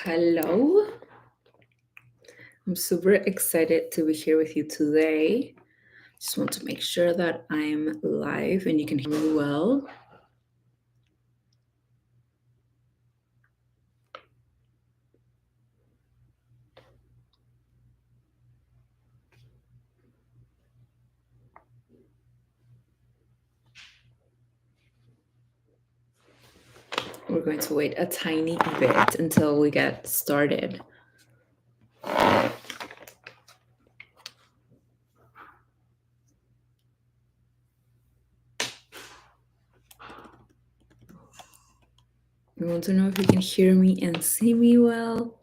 Hello. I'm super excited to be here with you today. Just want to make sure that I'm live and you can hear me well. We're going to wait a tiny bit until we get started. I want to know if you can hear me and see me well.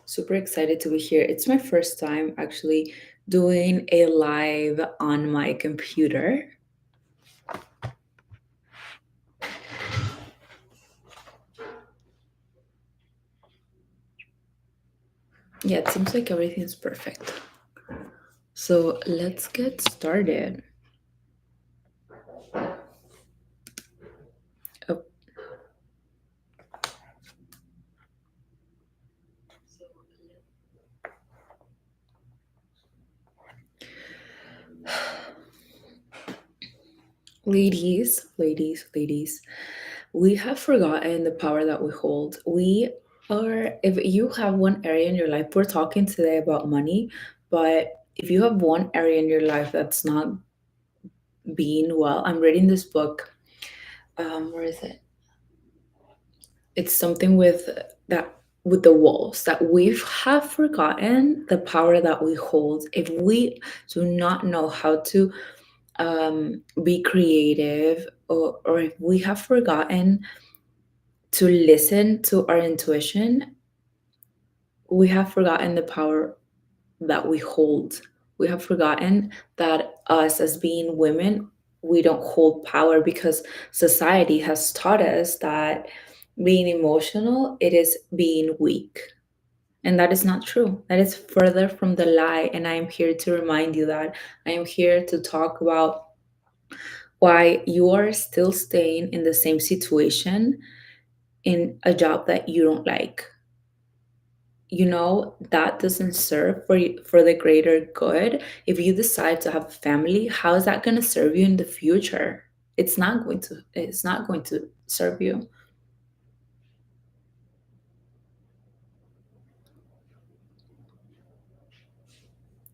Super excited to be here. It's my first time actually doing a live on my computer. Yeah, it seems like everything's perfect. So let's get started. Oh, ladies, we have forgotten the power that we hold. If you have one area in your life, we're talking today about money, but if you have one area in your life that's not being well, I'm reading this book. Where is it? It's something with that with the walls that we have forgotten the power that we hold if we do not know how to be creative, or if we have forgotten to listen to our intuition, we have forgotten the power that we hold. We have forgotten that us as being women, we don't hold power because society has taught us that being emotional, it is being weak. And that is not true. That is further from the lie. And I am here to remind you that I am here to talk about why you are still staying in the same situation in a job that you don't like. You know that doesn't serve for the greater good. If you decide to have a family, how is that going to serve you in the future? It's not going to serve you.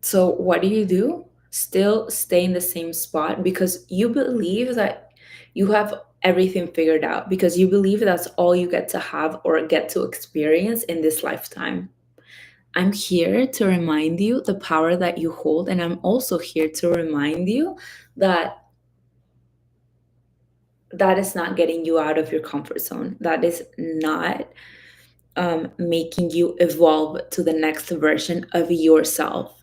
So what do? Still stay in the same spot because you believe that you have everything figured out, because you believe that's all you get to have or get to experience in this lifetime. I'm here to remind you the power that you hold, and I'm also here to remind you that that is not getting you out of your comfort zone. That is not making you evolve to the next version of yourself.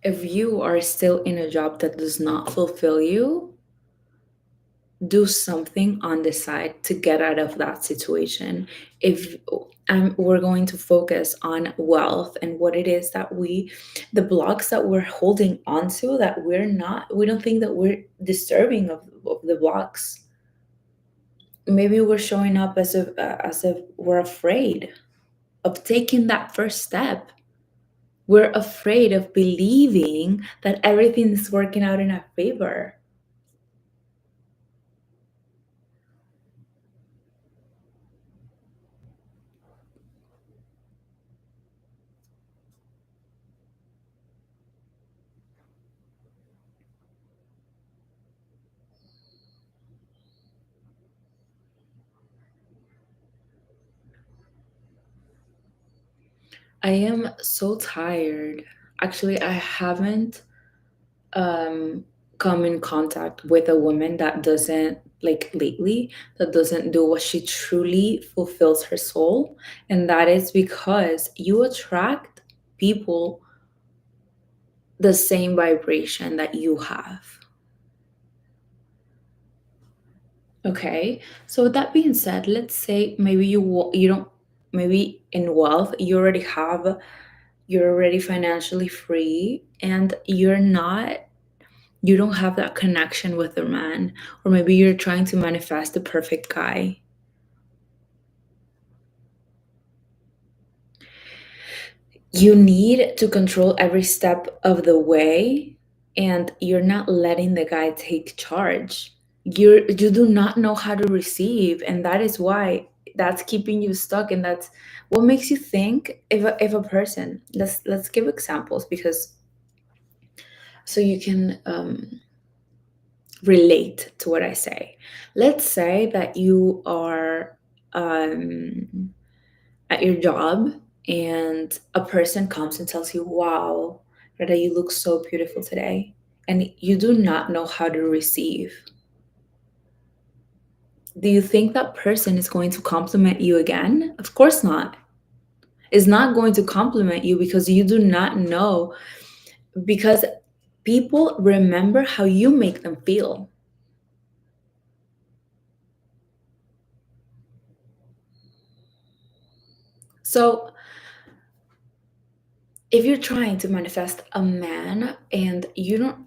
If you are still in a job that does not fulfill you, do something on the side to get out of that situation. If we're going to focus on wealth and what it is that the blocks that we're holding onto, that we don't think that we're disturbing of the blocks. Maybe we're showing up as if we're afraid of taking that first step. We're afraid of believing that everything is working out in our favor. I am so tired. Actually, I haven't um come in contact with a woman that doesn't, like, lately, that doesn't do what she truly fulfills her soul. And that is because you attract people the same vibration that you have. Okay. So with that being said, let's say maybe you don't, maybe in wealth you already have, you're already financially free, and you don't have that connection with a man, or maybe you're trying to manifest the perfect guy. You need to control every step of the way, and you're not letting the guy take charge. You do not know how to receive, and that is why that's keeping you stuck, and that's what makes you think, if a person, let's give examples, because so you can relate to what I say. Let's say that you are um, at your job, and a person comes and tells you, "Wow, Reda, you look so beautiful today." And you do not know how to receive. Do you think that person is going to compliment you again? Of course not. Is not going to compliment you because you do not know, because people remember how you make them feel. So if you're trying to manifest a man and you don't,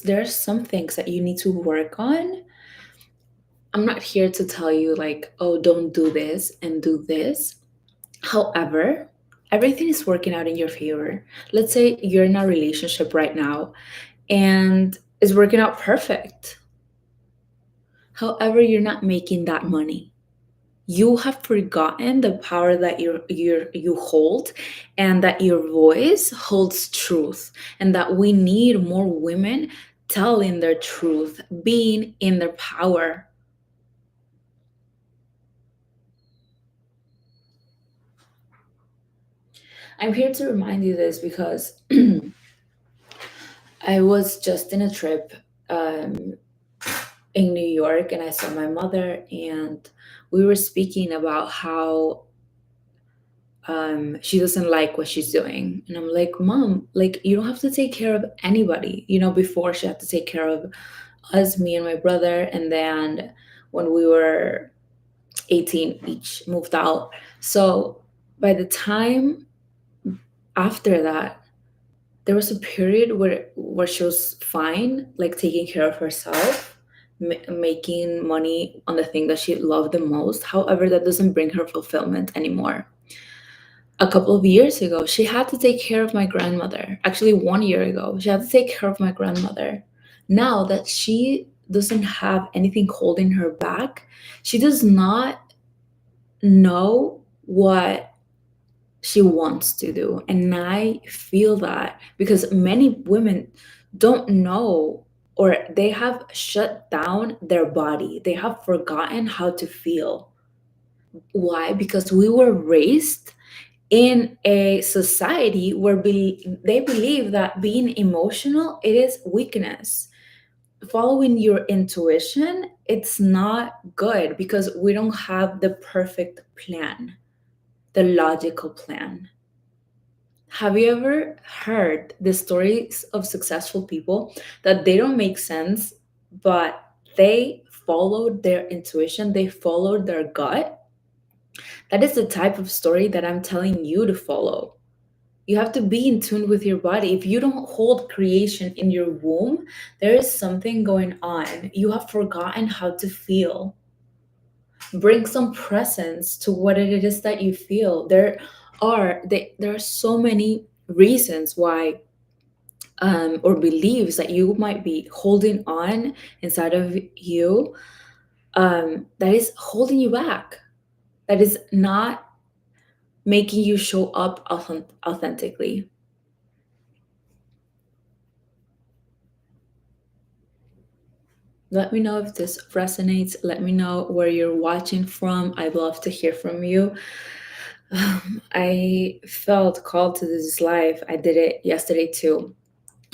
there's some things that you need to work on. I'm not here to tell you like, oh, don't do this and do this. However, everything is working out in your favor. Let's say you're in a relationship right now and it's working out perfect. However, you're not making that money. You have forgotten the power that you hold, and that your voice holds truth, and that we need more women telling their truth, being in their power. I'm here to remind you this because I was just in a trip um, in New York, and I saw my mother, and we were speaking about how she doesn't like what she's doing. And I'm like, Mom, like, you don't have to take care of anybody. Before she had to take care of us, me and my brother. And then when we were 18, each moved out. So by the time after that, there was a period where she was fine, like taking care of herself, making money on the thing that she loved the most. However, that doesn't bring her fulfillment anymore. A couple of years ago, she had to take care of my grandmother. Actually, 1 year ago, she had to take care of my grandmother. Now that she doesn't have anything holding her back, she does not know what she wants to do. And I feel that because many women don't know, or they have shut down their body, they have forgotten how to feel. Why? Because we were raised in a society where they believe that being emotional, it is weakness. Following your intuition, it's not good because we don't have the perfect plan, the logical plan. Have you ever heard the stories of successful people that they don't make sense, but they followed their intuition, they followed their gut? That is the type of story that I'm telling you to follow. You have to be in tune with your body. If you don't hold creation in your womb, there is something going on. You have forgotten how to feel. Bring some presence to what it is that you feel. There are so many reasons why, or beliefs that you might be holding on inside of you, that is holding you back, that is not making you show up authentically. Let me know if this resonates. Let me know where you're watching from. I'd love to hear from you. I felt called to this live. I did it yesterday too.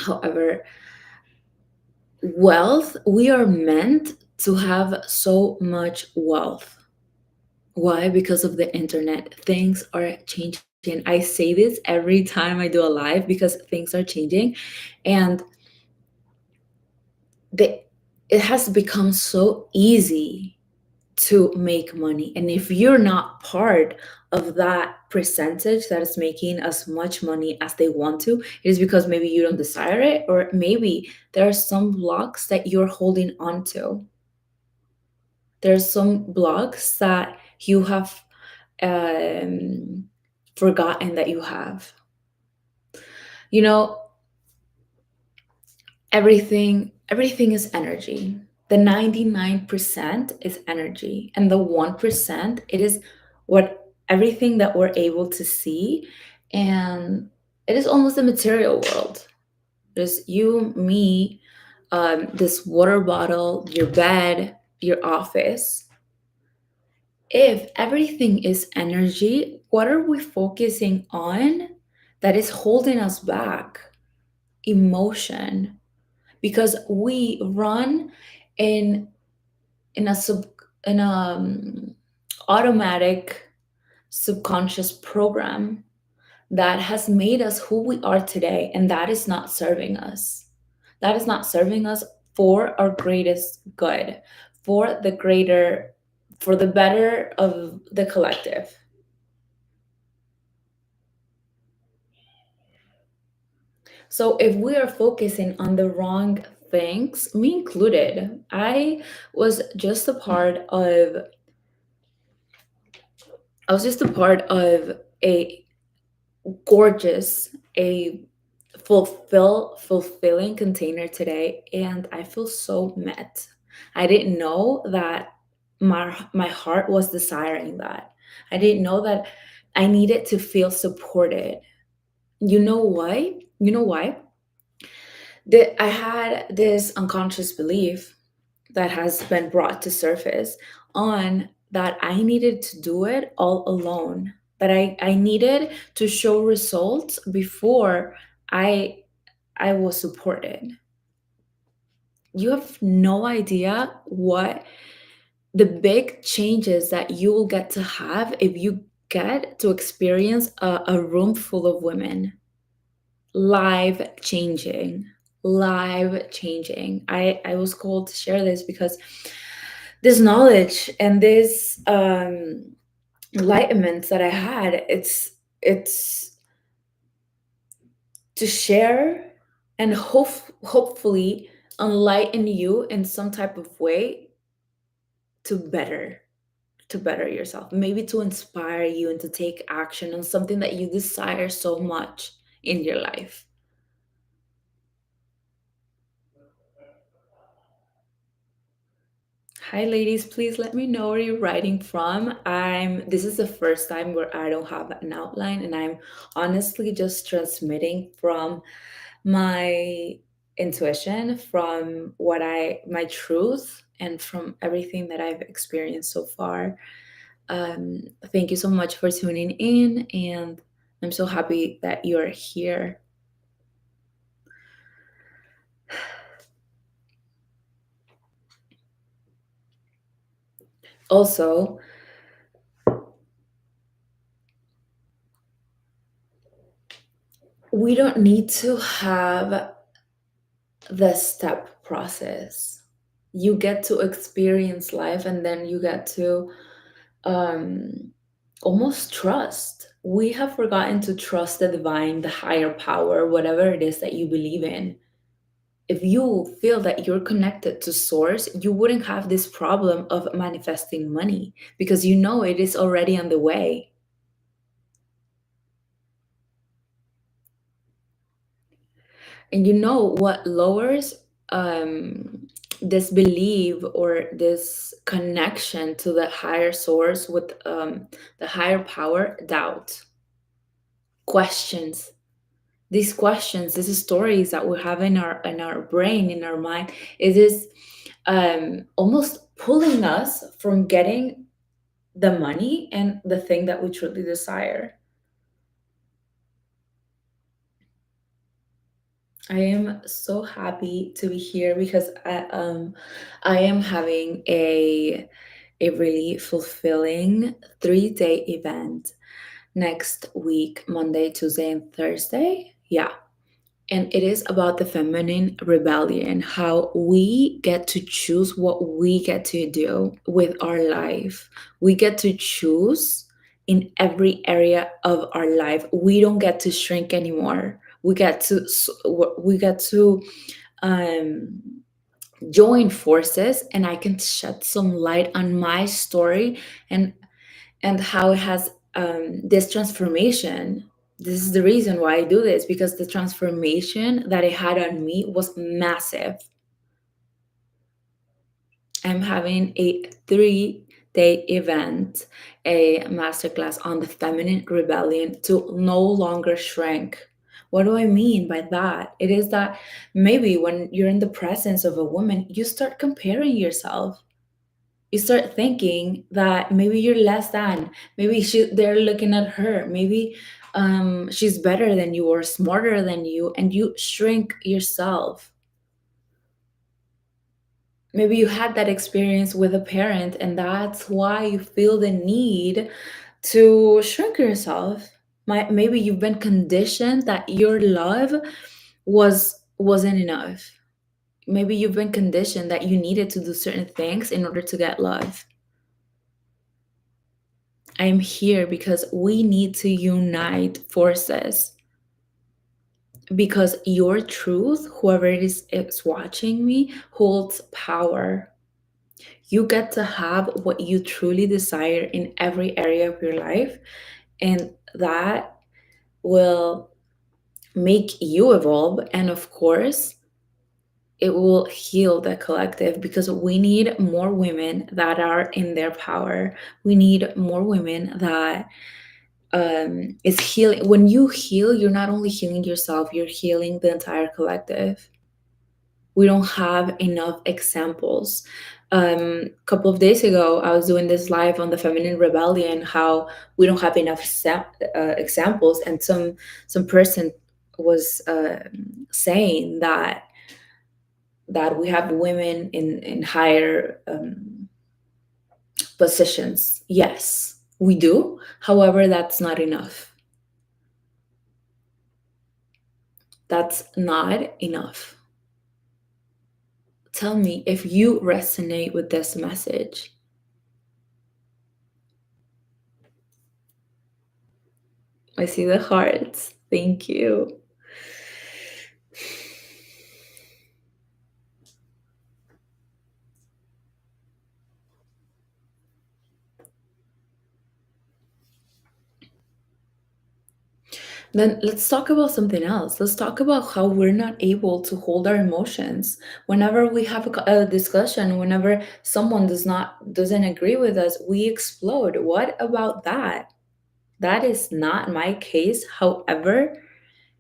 However, wealth, we are meant to have so much wealth. Why? Because of the internet. Things are changing And I say this every time I do a live because things are changing, and the, it has become so easy to make money. And if you're not part of that percentage that is making as much money as they want to, it is because maybe you don't desire it, or maybe there are some blocks that you're holding on to. There's some blocks that you have um, forgotten that you have. You know, everything is energy. The 99% is energy, and the 1%, it is what everything that we're able to see, and it is almost the material world. There's you, me, this water bottle, your bed, your office. If everything is energy, what are we focusing on that is holding us back? Emotion, because we run in in a sub in a automatic subconscious program that has made us who we are today, and that is not serving us. That is not serving us for our greatest good, for the greater, for the better of the collective. So if we are focusing on the wrong things, me included, I was just a part of a gorgeous, a fulfilling container today, and I feel so met. I didn't know that my heart was desiring that. I didn't know that I needed to feel supported. You know why? You know why? That I had this unconscious belief that has been brought to surface on that I needed to do it all alone, that I needed to show results before I I was supported. You have no idea what the big changes that you will get to have if you get to experience a room full of women. Life changing. Life changing. I was called to share this because this knowledge and this enlightenment that I had, it's to share and hopefully enlighten you in some type of way to better to better yourself, maybe to inspire you and to take action on something that you desire so much in your life. Hi ladies, please let me know where you're writing from. I'm This is the first time where I don't have an outline, and I'm honestly just transmitting from my intuition, from my truth, and from everything that I've experienced so far. Thank you so much for tuning in, and I'm so happy that you're here. Also, we don't need to have the step process. You get to experience life, and then you get to um, almost trust. We have forgotten to trust the divine, the higher power, whatever it is that you believe in. If you feel that you're connected to source, you wouldn't have this problem of manifesting money because you know it is already on the way. And you know what lowers this belief or this connection to the higher source with the higher power? Doubt, questions. These questions, these stories that we have in our brain, in our mind, it is almost pulling us from getting the money and the thing that we truly desire. I am so happy to be here because I am having a really fulfilling 3-day event next week, Monday, Tuesday, and Thursday. Yeah. And it is about the feminine rebellion, how we get to choose what we get to do with our life. We get to choose in every area of our life. We don't get to shrink anymore. We get to um, join forces, and I can shed some light on my story and how it has this transformation. This is the reason why I do this, because the transformation that it had on me was massive. I'm having a 3-day event, a masterclass on the feminine rebellion to no longer shrink. What do I mean by that? It is that maybe when you're in the presence of a woman, you start comparing yourself. You start thinking that maybe you're less than, maybe they're looking at her, maybe she's better than you or smarter than you, and you shrink yourself. Maybe you had that experience with a parent, and that's why you feel the need to shrink yourself. Maybe you've been conditioned that your love wasn't enough. Maybe you've been conditioned that you needed to do certain things in order to get love. I'm here because we need to unite forces. Because your truth, whoever it is watching me, holds power. You get to have what you truly desire in every area of your life, and that will make you evolve. And of course, it will heal the collective, because we need more women that are in their power. We need more women that is healing. When you heal, you're not only healing yourself, you're healing the entire collective. We don't have enough examples. A couple of days ago, I was doing this live on the feminine rebellion, how we don't have enough examples, and some person was saying that we have women in higher positions. Yes, we do. However, that's not enough. That's not enough. Tell me if you resonate with this message. I see the hearts. Thank you. Then let's talk about something else. Let's talk about how we're not able to hold our emotions. Whenever we have a discussion, whenever someone doesn't agree with us, we explode. What about that? That is not my case. However,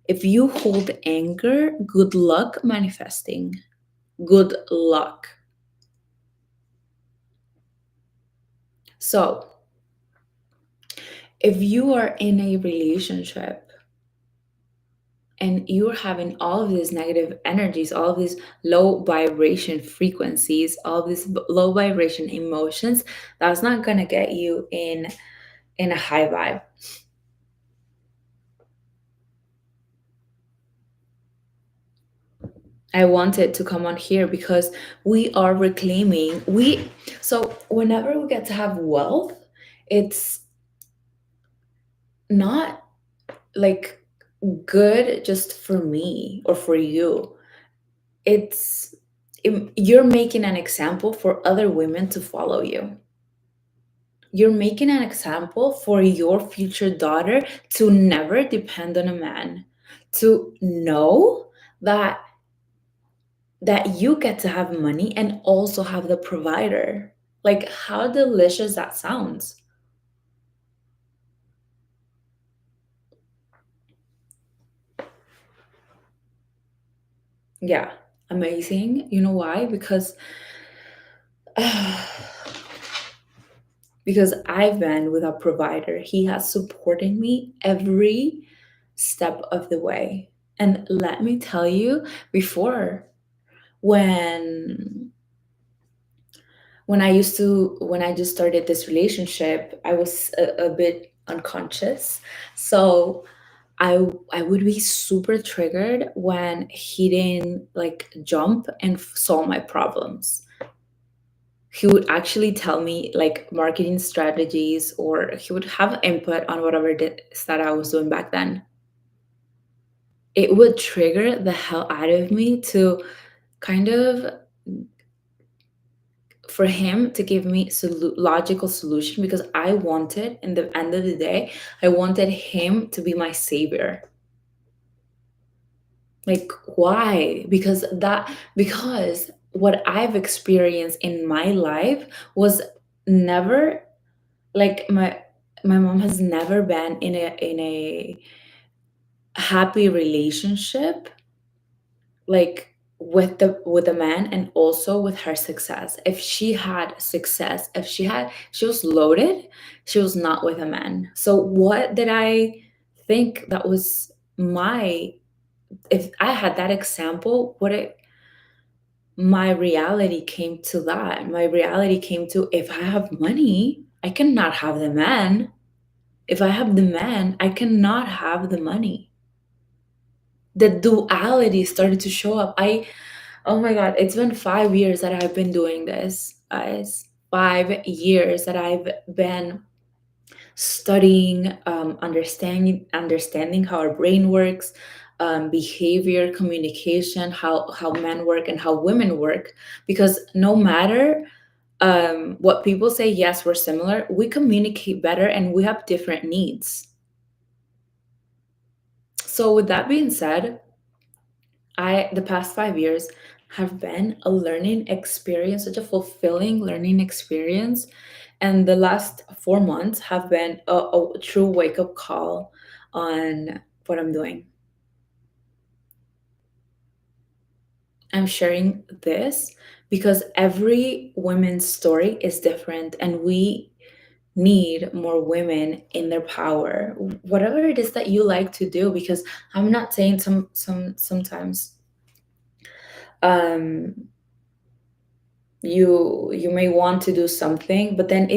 if you hold anger, good luck manifesting. Good luck. So, if you are in a relationship and you're having all of these negative energies, all of these low vibration frequencies, all of these low vibration emotions, that's not going to get you in a high vibe. I wanted to come on here because we are reclaiming we so whenever we get to have wealth, it's not like good just for me or for you. It's you're making an example for other women to follow you. You're making an example for your future daughter to never depend on a man, to know that you get to have money and also have the provider. Like, how delicious that sounds. Yeah, amazing. You know why? Because because I've been with a provider. He has supported me every step of the way. And let me tell you, before, when when I just started this relationship, I was a bit unconscious. So I would be super triggered when he didn't like jump and solve my problems. He would actually tell me like marketing strategies, or he would have input on whatever it is that I was doing back then. It would trigger the hell out of me to kind of for him to give me logical solution, because I wanted, in the end of the day, I wanted him to be my savior. Like, why? Because what I've experienced in my life was never like my mom has never been in a happy relationship, like with the man, and also with her success. If she had success, if she was loaded, she was not with a man. So what did I think that was my if I had that example, what it my reality came to that. My reality came to, if I have money, I cannot have the man. If I have the man, I cannot have the money. The duality started to show up. Oh my God, it's been 5 years that I've been doing this, guys. 5 years that I've been studying, understanding how our brain works, behavior, communication, how men work and how women work. Because no matter what people say, yes, we're similar. We communicate better and we have different needs. So, with that being said, the past 5 years have been a learning experience, such a fulfilling learning experience. And the last 4 months have been a true wake up call on what I'm doing. I'm sharing this because every woman's story is different, and we need more women in their power, whatever it is that you like to do. Because I'm not saying sometimes um you may want to do something, but then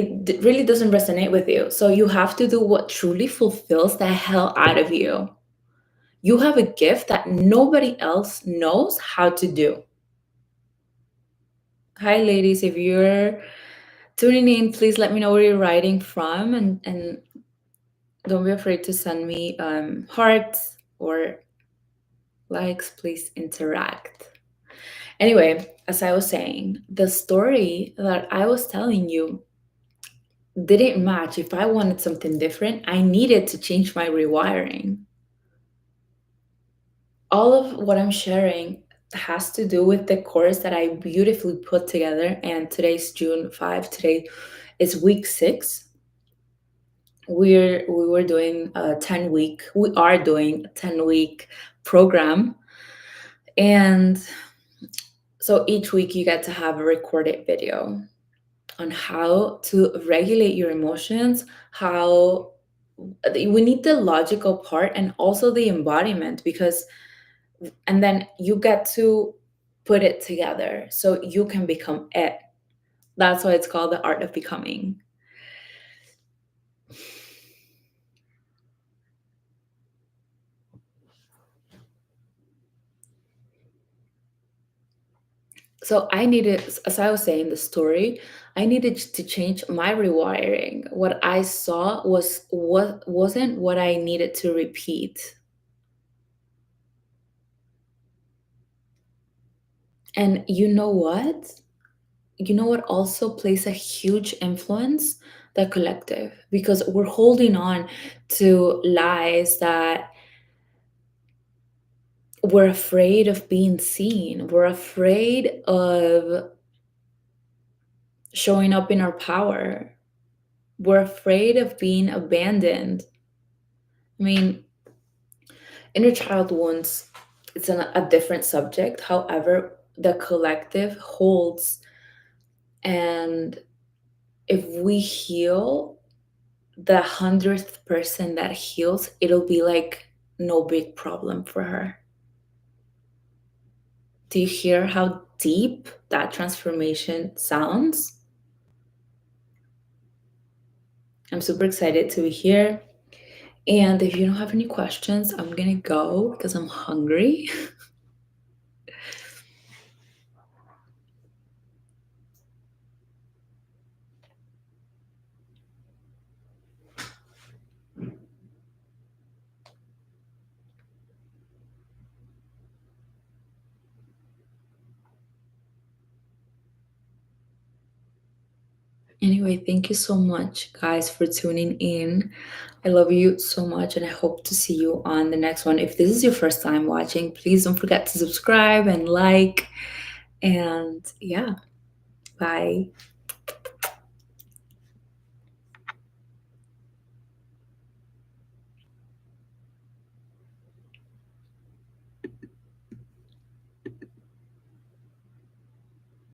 really doesn't resonate with you, so you have to do what truly fulfills the hell out of you. You have a gift that nobody else knows how to do. Hi ladies, if you're tuning in, please let me know where you're writing from, and don't be afraid to send me hearts or likes. Please interact. Anyway, as I was saying, the story that I was telling you didn't match. If I wanted something different, I needed to change my rewiring. All of what I'm sharing has to do with the course that I beautifully put together. And today's June 5. Today is week 6. We were doing a 10-week. We are doing a 10-week program, and so each week you get to have a recorded video on how to regulate your emotions, how we need the logical part and also the embodiment, because and then you get to put it together so you can become it. That's why it's called the art of becoming. So I needed, as I was saying the story, I needed to change my rewiring. What I saw wasn't what I needed to repeat. And you know what also plays a huge influence? The collective. Because we're holding on to lies that we're afraid of being seen, we're afraid of showing up in our power, we're afraid of being abandoned. I mean, inner child wounds, it's a different subject. However, the collective holds, and if we heal, the 100th person that heals, it'll be like no big problem for her. Do you hear how deep that transformation sounds? I'm super excited to be here. And if you don't have any questions, I'm gonna go because I'm hungry. Anyway, thank you so much, guys, for tuning in. I love you so much, and I hope to see you on the next one. If this is your first time watching, please don't forget to subscribe and like. And yeah, bye.